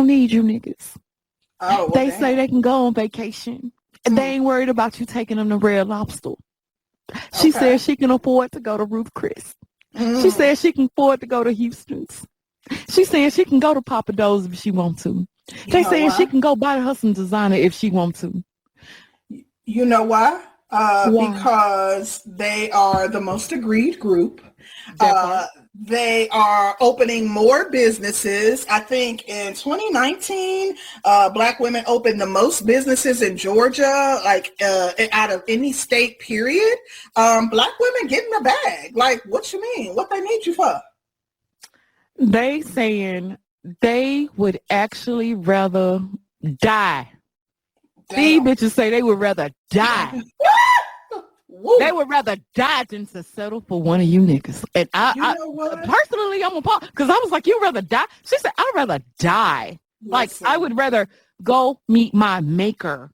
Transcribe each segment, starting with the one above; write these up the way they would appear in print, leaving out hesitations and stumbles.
don't need you niggas. Oh, well, They say damn. they can go on vacation. They ain't worried about you taking them to Red Lobster. She Okay. says she can afford to go to Ruth Chris. She Mm. says she can afford to go to Houston's. She says she can go to Papa Do's if she wants to. You They know saying she why? can go buy her some designer if she wants to. You know why? Why? Because they are the most agreed group. That part. They are opening more businesses. I think in 2019, Black women opened the most businesses in Georgia, like out of any state, period. Black women getting a bag. Like, what you mean? What they need you for? They saying they would actually rather die. These Damn. bitches say they would rather die. They Woo. would rather die than to settle for one of you niggas. And You I know what? personally, I'm appalled because I was like, you rather die? She said, I'd rather die. Like, I Listen. would rather go meet my maker,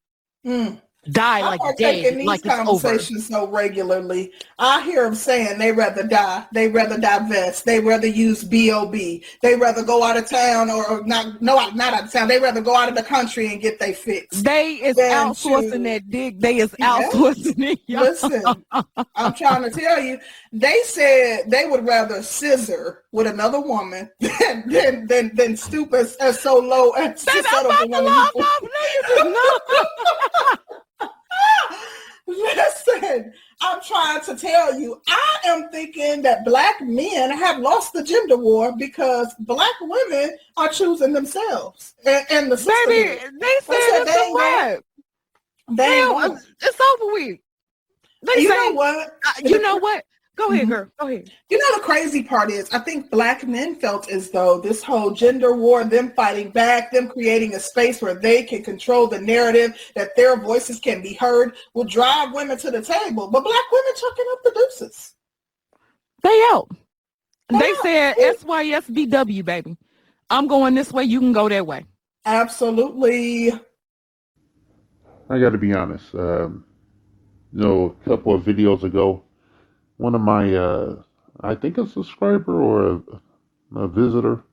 Mm. die I like partake dead, in these like it's over. conversations so regularly. I hear them saying they rather die. They rather divest. They rather use BOB. They rather go out of town or not. No, not out of town. They rather go out of the country and get they fix They is than outsourcing to. that dick. They is Yes. outsourcing it, y'all. Listen, I'm trying to tell you. They said they would rather scissor with another woman than stoop as so low as to Baby, I'm settle for about to one of you. log off. No, you just not. Listen, I'm trying to tell you, I am thinking that Black men have lost the gender war because Black women are choosing themselves and the Baby, sisterhood. they They said said it's a wrap. they ain't Hell, going. it's over with. They You know say, what? you know what? Go ahead, girl. Go ahead. You know, the crazy part is, I think Black men felt as though this whole gender war, them fighting back, them creating a space where they can control the narrative, that their voices can be heard, will drive women to the table. But Black women chucking up the deuces. They out. They They out. said SYSBW, baby. I'm going this way. You can go that way. Absolutely. I got to be honest. A couple of videos ago, one of my, I think a subscriber or a visitor,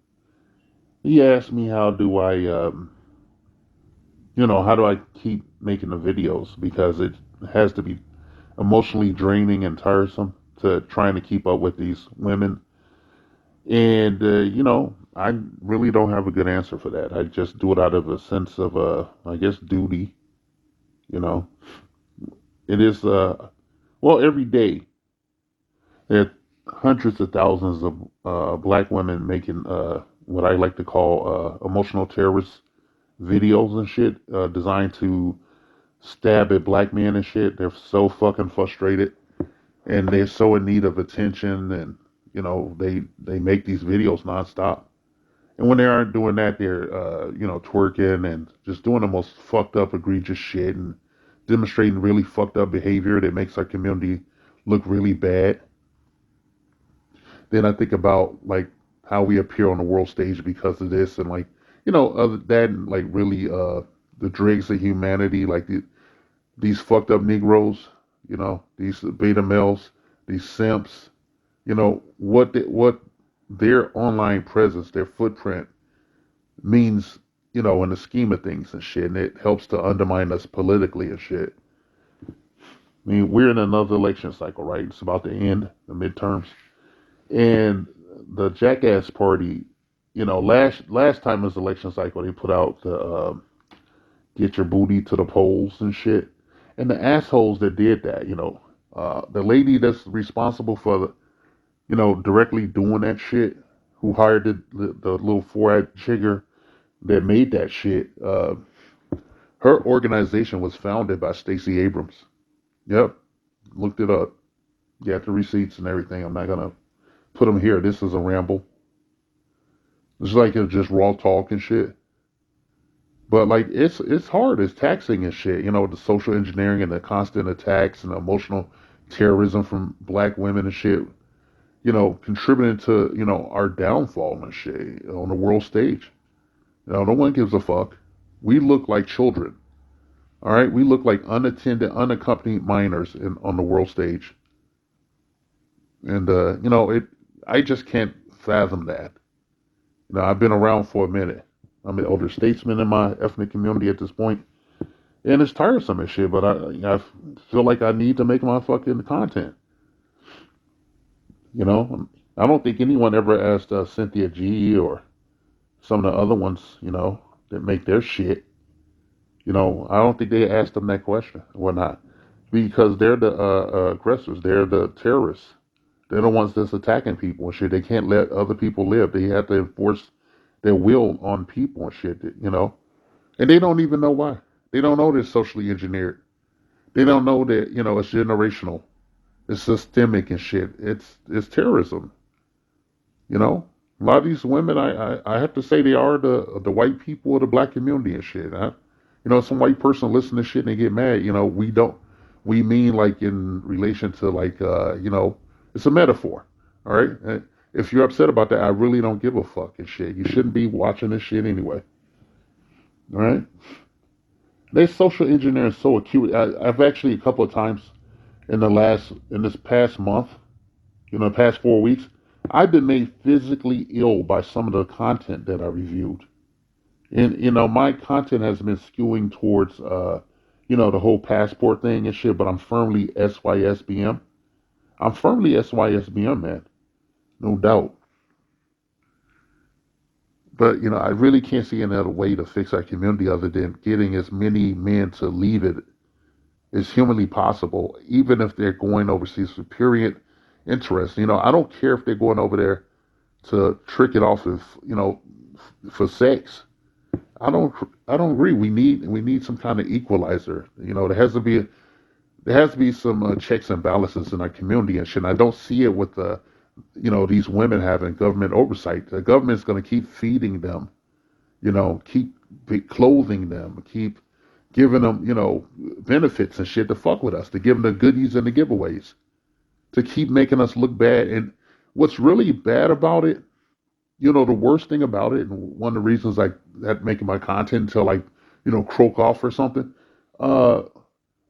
he asked me how do I keep making the videos because it has to be emotionally draining and tiresome to trying to keep up with these women. And, I really don't have a good answer for that. I just do it out of a sense of, I guess, duty. You know, it is, every day there are hundreds of thousands of black women making what I like to call emotional terrorist videos and shit designed to stab at black men and shit. They're so fucking frustrated and they're so in need of attention and they make these videos nonstop. And when they aren't doing that, they're twerking and just doing the most fucked up, egregious shit and demonstrating really fucked up behavior that makes our community look really bad. Then I think about like how we appear on the world stage because of this, and like other than like really the dregs of humanity, like these fucked up Negroes, these beta males, these simps, what their online presence, their footprint means, in the scheme of things and shit, and it helps to undermine us politically and shit. I mean, we're in another election cycle, right? It's about to end the midterms, and the Jackass Party, last time this election cycle, they put out the get your booty to the polls and shit, and the assholes that did that, the lady that's responsible for directly doing that shit, who hired the little four-eyed chigger that made that shit. Her organization was founded by Stacey Abrams. Yep, looked it up. Got the receipts and everything. I'm not gonna put them here. This is a ramble. It's like it's just raw talk and shit. But like it's hard. It's taxing and shit. The social engineering and the constant attacks and the emotional terrorism from black women and shit. Contributing to our downfall and shit on the world stage. No one gives a fuck. We look like children. All right, we look like unattended, unaccompanied minors on the world stage, and it. I just can't fathom that. I've been around for a minute. I'm an elder statesman in my ethnic community at this point, and it's tiresome and shit. But I feel like I need to make my fucking content. You know, I don't think anyone ever asked Cynthia G or some of the other ones, that make their shit. I don't think they asked them that question or not, because they're the aggressors. They're the terrorists. They're the ones that's attacking people and shit. They can't let other people live. They have to enforce their will on people and shit. And they don't even know why. They don't know they're socially engineered. They don't know that, it's generational. It's systemic and shit. It's terrorism. You know, a lot of these women, I have to say, they are the white people of the black community and shit. Huh? Some white person listen to shit and they get mad. We don't. We mean like in relation to like it's a metaphor. All right. If you're upset about that, I really don't give a fuck and shit. You shouldn't be watching this shit anyway. All right. They social engineering so acute. I've actually a couple of times in this past month, the past 4 weeks, I've been made physically ill by some of the content that I reviewed. And, my content has been skewing towards, the whole passport thing and shit, but I'm firmly SYSBM. I'm firmly SYSBM, man. No doubt. But, I really can't see another way to fix our community other than getting as many men to leave it as humanly possible, even if they're going overseas for period interest. I don't care if they're going over there to trick it off of, for sex. I don't I don't agree. We need some kind of equalizer. There has to be some checks and balances in our community and shit. And I don't see it with these women having government oversight. The government's going to keep feeding them, keep clothing them, keep giving them, benefits and shit to fuck with us, to give them the goodies and the giveaways, to keep making us look bad. And what's really bad about it, the worst thing about it, and one of the reasons I had making my content until like, croak off or something, uh,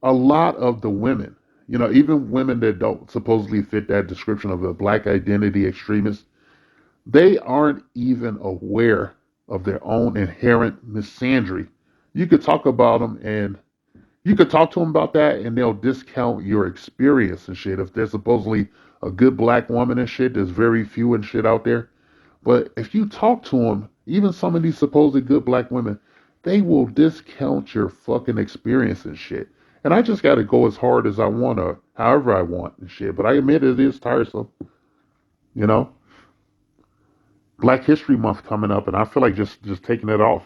a lot of the women, even women that don't supposedly fit that description of a black identity extremist, they aren't even aware of their own inherent misandry. You could talk about them and you could talk to them about that and they'll discount your experience and shit. If there's supposedly a good black woman and shit, there's very few and shit out there. But if you talk to them, even some of these supposed good black women, they will discount your fucking experience and shit. And I just got to go as hard as I want or however I want and shit. But I admit it is tiresome. You know, Black History Month coming up, and I feel like just taking it off.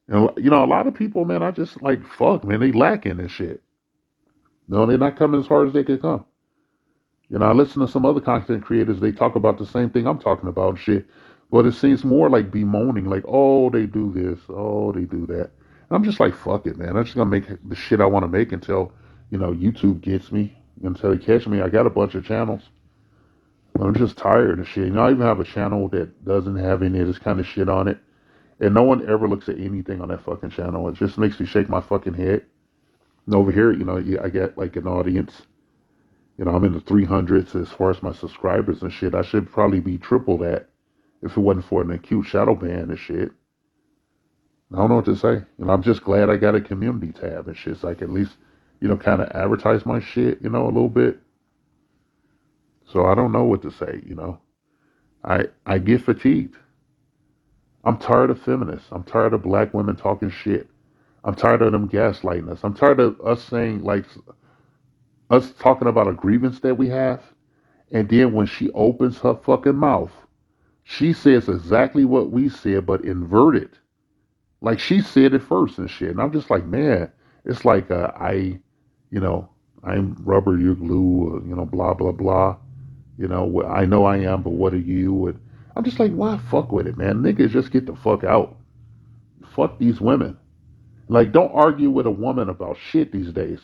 And a lot of people, man, I just like fuck, man, they lacking and shit. No, they're not coming as hard as they could come. I listen to some other content creators, they talk about the same thing I'm talking about and shit. But it seems more like bemoaning, like, oh, they do this, oh, they do that. And I'm just like, fuck it, man. I'm just gonna make the shit I want to make until, YouTube gets me, until they catch me. I got a bunch of channels. I'm just tired of shit. I even have a channel that doesn't have any of this kind of shit on it. And no one ever looks at anything on that fucking channel. It just makes me shake my fucking head. And over here, I get like an audience. I'm in the 300s as far as my subscribers and shit. I should probably be triple that if it wasn't for an acute shadow ban and shit. I don't know what to say. I'm just glad I got a community tab and shit so I can at least, kind of advertise my shit, a little bit. So I don't know what to say. I get fatigued. I'm tired of feminists. I'm tired of black women talking shit. I'm tired of them gaslighting us. I'm tired of us saying, like, us talking about a grievance that we have. And then when she opens her fucking mouth, she says exactly what we said, but inverted. Like she said it first and shit. And I'm just like, man, it's like I'm rubber, you're glue, blah, blah, blah. I know I am, but what are you? And I'm just like, why fuck with it, man? Niggas just get the fuck out. Fuck these women. Like, don't argue with a woman about shit these days.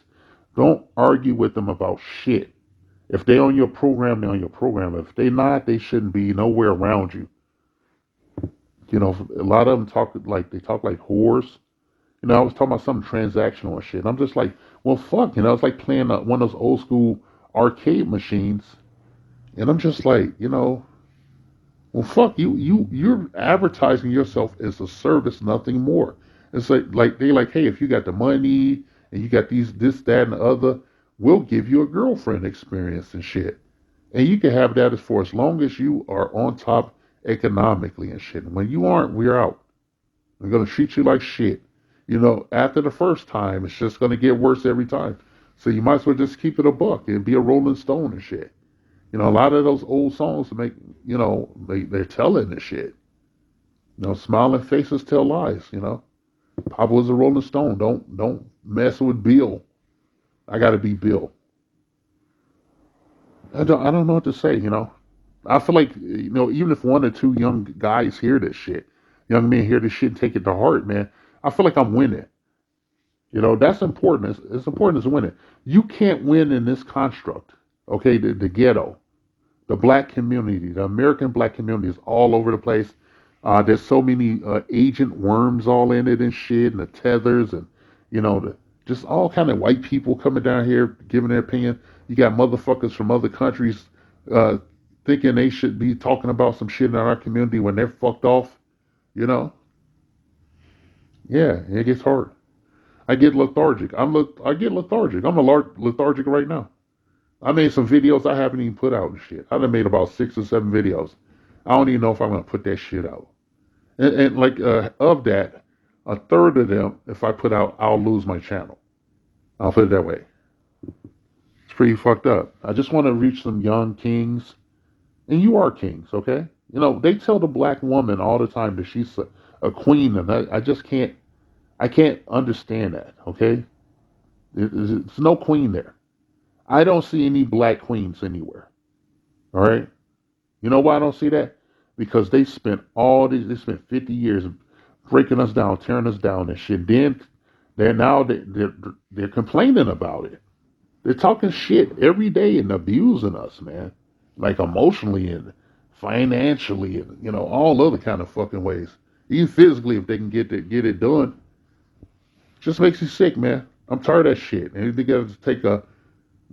Don't argue with them about shit. If they on your program, they're on your program. If they not, they shouldn't be nowhere around you. A lot of them talk like whores. I was talking about something transactional and shit. I'm just like, well, fuck. It's like playing one of those old school arcade machines. And I'm just like, Well, fuck you. You're advertising yourself as a service, nothing more. It's like they like, hey, if you got the money and you got this, that, and the other, we'll give you a girlfriend experience and shit. And you can have that as for as long as you are on top economically and shit. When you aren't, we're out. We're gonna treat you like shit. After the first time, it's just gonna get worse every time. So you might as well just keep it a buck and be a Rolling Stone and shit. A lot of those old songs make, they're telling this shit. Smiling faces tell lies. Papa was a Rolling Stone. Don't mess with Bill. I gotta be Bill. I don't know what to say. I feel like, even if one or two young guys hear this shit, young men hear this shit and take it to heart, man, I feel like I'm winning. That's important. It's important as winning. You can't win in this construct. Okay, the ghetto. The black community, the American black community is all over the place. There's so many agent worms all in it and shit, and the tethers, and just all kind of white people coming down here giving their opinion. You got motherfuckers from other countries uh, thinking they should be talking about some shit in our community when they're fucked off. You know, yeah, it gets hard. I get lethargic. I get lethargic. I'm lethargic right now. I made some videos I haven't even put out and shit. I done made about 6 or 7 videos. I don't even know if I'm gonna put that shit out. And like of that, a third of them, if I put out, I'll lose my channel. I'll put it that way. It's pretty fucked up. I just want to reach some young kings, and you are kings, okay? They tell the black woman all the time that she's a queen, and I just can't. I can't understand that. Okay, there's no queen there. I don't see any black queens anywhere. All right. You know why I don't see that? Because they spent 50 years breaking us down, tearing us down and shit. Then they're complaining about it. They're talking shit every day and abusing us, man. Like emotionally and financially and all other kind of fucking ways. Even physically if they can get it done. Just makes you sick, man. I'm tired of that shit. And we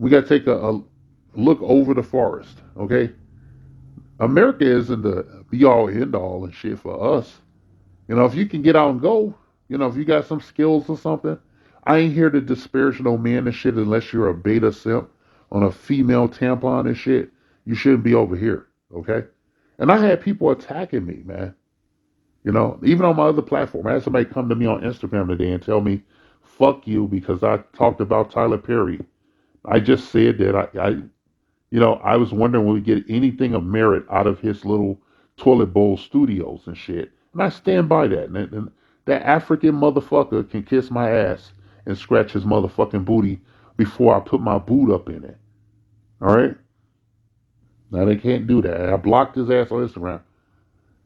gotta take a look over the forest, okay? America isn't the be all end all and shit for us. If you can get out and go, if you got some skills or something, I ain't here to disparage no men and shit unless you're a beta simp on a female tampon and shit. You shouldn't be over here, okay? And I had people attacking me, man. Even on my other platform. I had somebody come to me on Instagram today and tell me, fuck you, because I talked about Tyler Perry. I just said that I was wondering will we get anything of merit out of his little toilet bowl studios and shit. And I stand by that. And that African motherfucker can kiss my ass and scratch his motherfucking booty before I put my boot up in it. All right? Now they can't do that. I blocked his ass on Instagram.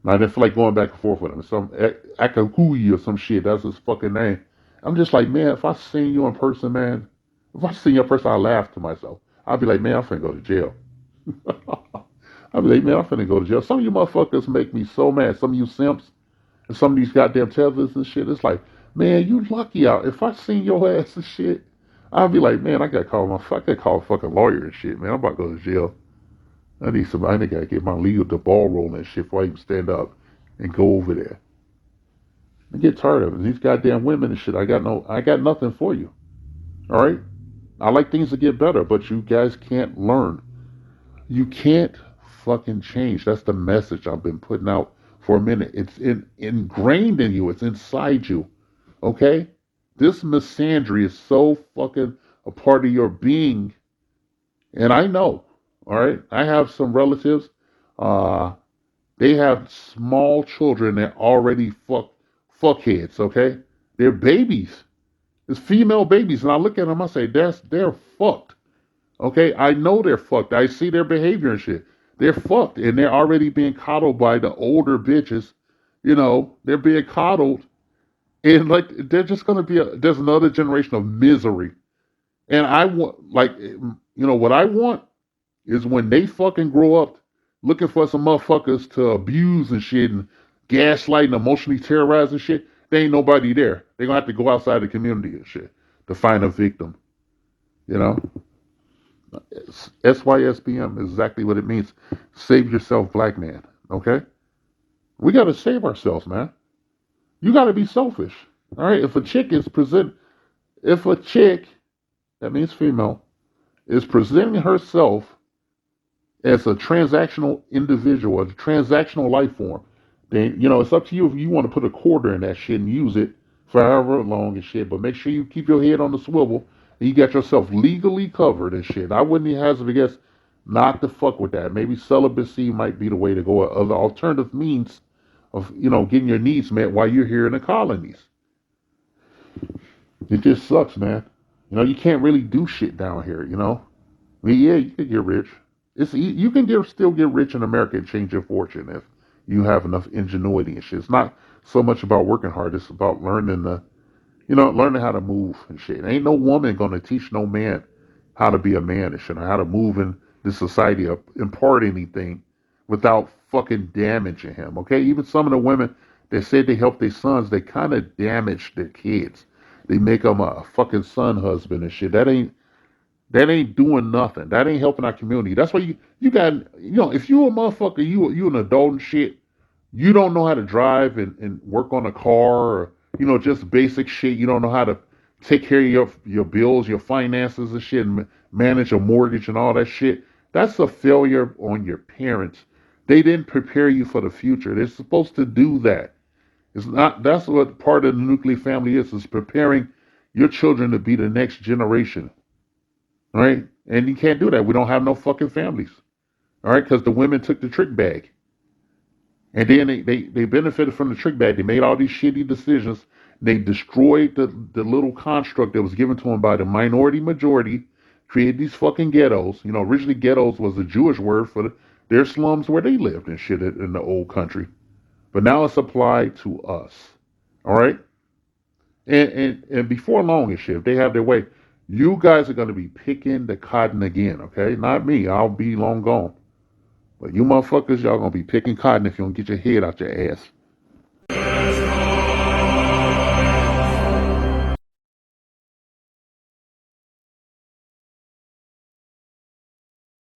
I didn't feel like going back and forth with him. Some Akakui or some shit. That's his fucking name. I'm just like, man, if I seen you in person, man, if I seen you in person, I laugh to myself. I'd be like, man, I'm finna go to jail. I'd be like, man, I'm finna go to jail. Some of you motherfuckers make me so mad. Some of you simps and some of these goddamn tethers and shit. It's like, man, you lucky out. If I seen your ass and shit, I'd be like, man, I gotta call a fucking lawyer and shit, man. I'm about to go to jail. I gotta get my legal the ball rolling and shit before I even stand up and go over there. I get tired of it. These goddamn women and shit. I got nothing for you. All right. I like things to get better, but you guys can't learn. You can't fucking change. That's the message I've been putting out for a minute. It's ingrained in you. It's inside you. Okay. This misandry is so fucking a part of your being, and I know. All right. I have some relatives. Uh, They have small children that already fuckheads, okay? They're babies. It's female babies. And I look at them, I say, they're fucked. Okay? I know they're fucked. I see their behavior and shit. They're fucked. And they're already being coddled by the older bitches. They're being coddled. And like they're just gonna there's another generation of misery. And I want what I want is when they fucking grow up looking for some motherfuckers to abuse and shit and gaslight and emotionally terrorize and shit, there ain't nobody there. They're gonna have to go outside the community and shit to find a victim. You know? SYSBM is exactly what it means. Save yourself, black man. Okay? We got to save ourselves, man. You got to be selfish. All right? If a chick, that means female, is presenting herself as a transactional individual, a transactional life form, then it's up to you if you want to put a quarter in that shit and use it for however long and shit. But make sure you keep your head on the swivel and you got yourself legally covered and shit. I wouldn't even hazard a guess not to fuck with that. Maybe celibacy might be the way to go. Or other alternative means of getting your needs met while you're here in the colonies. It just sucks, man. You can't really do shit down here. I mean, yeah, you can get rich. You can still get rich in America and change your fortune if you have enough ingenuity and shit. It's not so much about working hard. It's about learning how to move and shit. Ain't no woman gonna teach no man how to be a man and shit, or how to move in this society or impart anything without fucking damaging him. Okay, even some of the women that said they help their sons, they kind of damage their kids. They make them a fucking son husband and shit. That ain't doing nothing. That ain't helping our community. That's why you got if you a motherfucker, you an adult and shit, you don't know how to drive and work on a car or just basic shit. You don't know how to take care of your bills, your finances and shit, and manage a mortgage and all that shit. That's a failure on your parents. They didn't prepare you for the future. They're supposed to do that. It's not. That's what part of the nuclear family is preparing your children to be the next generation. Right? And you can't do that. We don't have no fucking families. All right? Because the women took the trick bag. And then they benefited from the trick bag. They made all these shitty decisions. They destroyed the little construct that was given to them by the minority majority, created these fucking ghettos. Originally ghettos was a Jewish word for their slums where they lived and shit in the old country. But now it's applied to us. All right? And before long and shit, if they have their way, you guys are going to be picking the cotton again, okay? Not me. I'll be long gone. But you motherfuckers, y'all going to be picking cotton if you don't get your head out your ass.